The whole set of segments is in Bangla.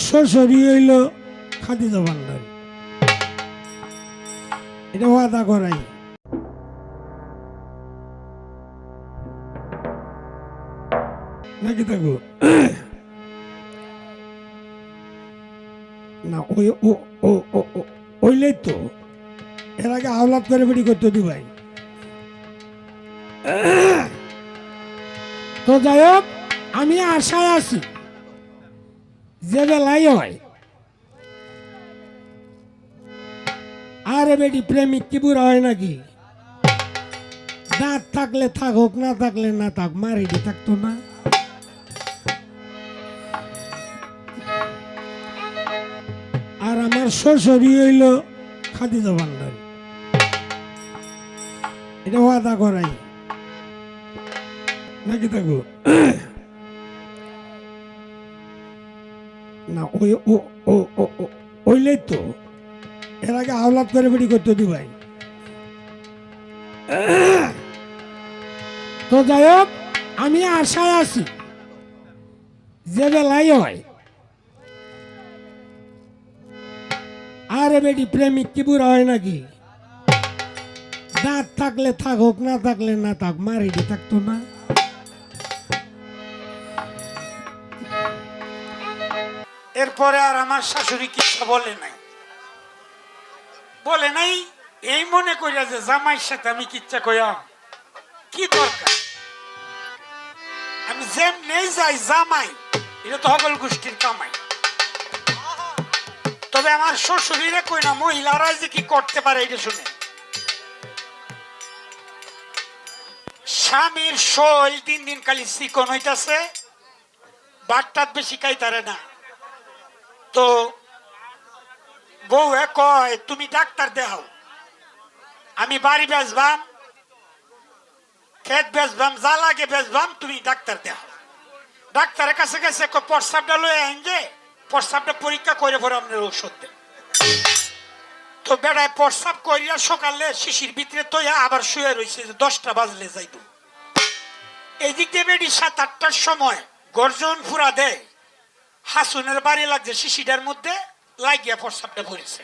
শ্বশুরই হইল খাদিজা ভান্ডারী, এটা ওয়াদা করাই। নাকি থাকো না ওই ওইলেই তো এর আগে আওলাদ করে বেড়ি করতে দিবাই। তো যাই হোক, আমি আশায় আছি যে বেলাই হয়। আরে বেটি প্রেমিক কি বুড়া হয় নাকি? দাঁত থাকলে থাকুক, না থাকলে না থাক, মারিডি থাকতো না। আর আমার শ্বশুরই হইল খাদিজা ভান্ডারী, এটা ওয়াদা করাই। নাকি থাকো না ওই ওইলেই তো এর আগে আওলাদ করে বেড়ি করতে দিবাই। তো যাই হোক, আমি আশায় আছি যে বেলাই হয়। আরে বেটি প্রেমিক কি বুড়া হয় নাকি? দাঁত থাকলে থাকুক, না থাকলে না থাক, মারিডি থাকতো না। এরপরে আর আমার শাশুড়ি কিচ্ছা বলে নাই এই মনে করিয়া যে জামাইয়ের সাথে আমি কিচ্ছা কইয়া কি দরকার। আমি যেমনি যাই জামাই, এটা তো হগল গোষ্ঠীর কামাই। তবে আমার শ্বশুরিরে কই না মহিলারা যে কি করতে পারে এটা শুনে। স্বামীর শৈল দিন দিন খালি চিকন হইতাছে, বাটটাত বেশি খাইতারে না। তো বউ কয় তুমি ডাক্তার দেখাও, আমি বাড়ি বেচবাম, ক্ষেত বেচবাম, যা লাগে বেচবাম, তুমি ডাক্তার দেখাও। ডাক্তারের কাছে গেছে প্রস্তাবটা লয়ে আইন যে প্রস্তাবটা পরীক্ষা করে পরে আপনার ঔষধ দেন। তো বেড়ায় প্রস্তাব করিয়া সকালে শিশির ভিতরে তৈয়া আবার শুয়ে রয়েছে যে 10টা বাজলে যাইব। এদিক দিয়ে বেড়ি 7-8টার সময় গর্জন ফুরা দেয়, হাসুনের বাড়ি লাগছে শিশিটার মধ্যে লাগিয়া প্রস্তাবটা পড়েছে।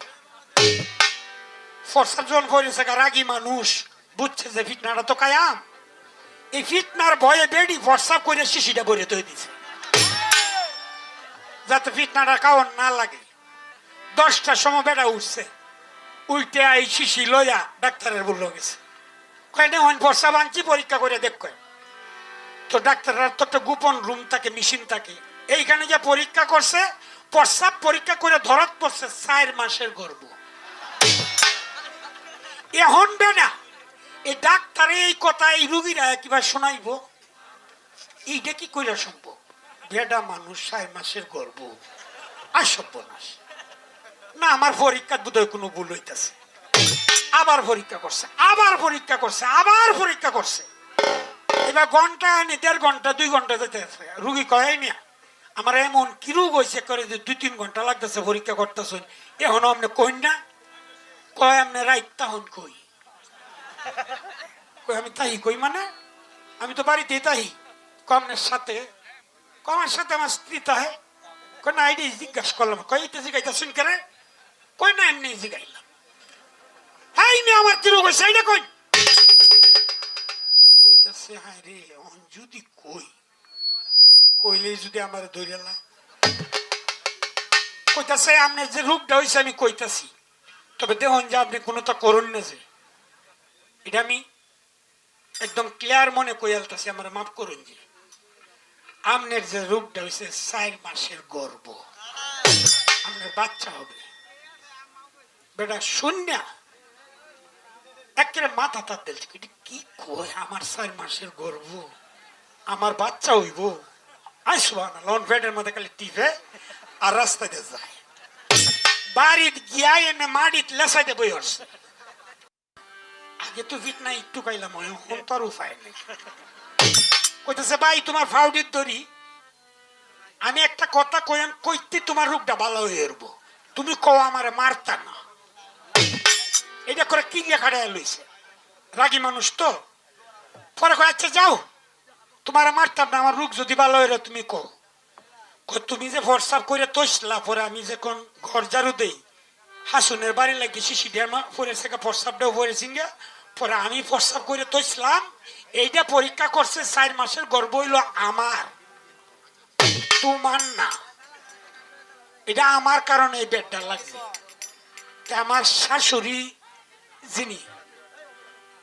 প্রস্তাব যখন পড়েছে রাগী মানুষ বুঝছে যে ফিটনাটা তো কায়াম, এই ফিটনার ভয়ে বেড়ি প্রস্তাব করে শিশিটা ভরে তৈরি দিছে যাতে ফিটনাটা কাউন না লাগে। 10টার সময় বেড়া উঠছে, উল্টে এই শিশি লইয়া ডাক্তারের বললো গেছে, কয় না প্রস্তাব আনছি পরীক্ষা করে দেখ। তো ডাক্তাররা তো একটা গোপন রুম থাকে, মেশিন থাকে, এইখানে যে পরীক্ষা করছে, প্রস্তাব পরীক্ষা করে ধরত পড়ছে 4 মাসের গর্ভ। এখন বেনা এই ডাক্তারে এই কথা এই রুগীরা কিবা শোনাইব, এইটা কি কইরা সম্ভব? বেডা মানুষ 4 মাসের গর্ভ, আসব্যনাশ না। আমার পরীক্ষা বোধহয় কোনো ভুল হইতেছে। আবার পরীক্ষা করছে, আবার পরীক্ষা করছে, আবার পরীক্ষা করছে। এবার ঘন্টা 1.5 ঘন্টা 2 ঘন্টা যেতে আছে, রুগী কয় না আমার এমন কি রোগ হয়েছে করে যে 2-3 ঘন্টা লাগতেছে পরীক্ষা করতেছেন, এখনো আপনি কই না? কয় আপনি রাইত তখন কই? আমি তাই কই মানে আমি তো বাড়িতে তাই কমের সাথে, কমের সাথে আমার স্ত্রী তাহে। কই না এটাই জিজ্ঞাসা করলাম, কই এটা জিজ্ঞাসা করে? কই না এমনি জিজ্ঞাইলাম, হ্যাঁ আমার কি রোগ হয়েছে এইটা কই? কইতাছে হায় রে, যদি কই কইলে যদি আমার ধরে লা, কইতাছে আপনার যে রোগটা হয়েছে আমি কইতাছি, তবে দেখুন যে আপনি কোনোটা করুন না, যে এটা আমি একদম ক্লিয়ার মনে কইয়ালতাছি, আমার মাফ করুন যে আপনার যে রোগটা হয়েছে 4 মাসের গর্ভ, আপনার বাচ্চা হবে। বেটা শূন্য একেবারে মাথা তার দিলছে, কি কয় আমার 4 মাসের গর্ভ, আমার বাচ্চা হইব? লন ফেডের মধ্যে খালি টিপে আর রাস্তায় যায়, বাড়িতে গিয়া এনে মাটিতে লেসাইতে বই আসছে। আগে তো ফিট না একটু খাইলাম, এখন তো আর উপায় নেই। কইতেছে ভাই তোমার ফাউডির দড়ি, আমি একটা কথা কইম, কইতে তোমার রোগটা ভালো হয়ে এরবো, তুমি কও আমারে মারতা না। এটা করে কি লেখাটায় লইছে, রাগী মানুষ তো। পরে কয় আচ্ছা যাও, তোমার মারতাম না, আমার রোগ যদি ভালো হয়ে তুমি কো। তুমি যে হোয়াটসঅ্যাপ করে তৈসলা পরে আমি যখন ঘর ঝাড়ু দেই হাসুনের বাড়ি লাগে শিশি ডেমা পরে থেকে হোয়াটসঅ্যাপটাও পড়েছি গে পরে আমি হোয়াটসঅ্যাপ করে তৈসলাম এইটা পরীক্ষা করছে 4 মাসের গর্ভ হইল আমার তোমার না এটা আমার কারণে এই বেডটা লাগছে আমার শাশুড়ি যিনি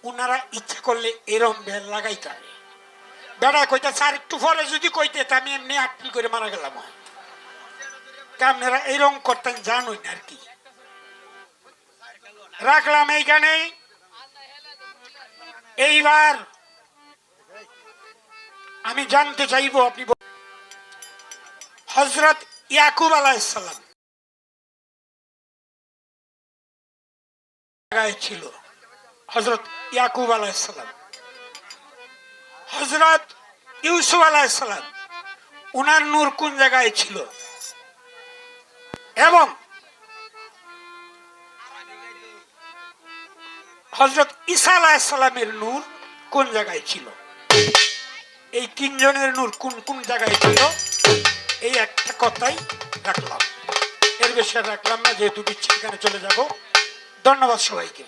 উনারা ইচ্ছা করলে এরম বেল লাগাইতে হবে বেড়া কইতে স্যার একটু পরে যদি কইতে আমি এমনি আটপিল করে মারা গেলাম আপনারা এইরকম করতেন জানোই না আর কি রাখলাম এইখানে এইবার আমি জানতে চাইবো আপনি হযরত ইয়াকুব আলাইহিস সালাম ছিল হযরত ইয়াকুব আলাইহিস সালাম হযরত ইউসুফ আলাইহিস সালাম উনার নূর কোন জায়গায় ছিল এবং হযরত ঈসা আলাইহিস সালামের নূর কোন জায়গায় ছিল এই তিনজনের নূর কোন কোন জায়গায় ছিল এই একটা কথাই রাখলাম এর বেশি রাখলাম না যেহেতু বিচ্ছিন্ন চলে যাব ধন্যবাদ সবাইকে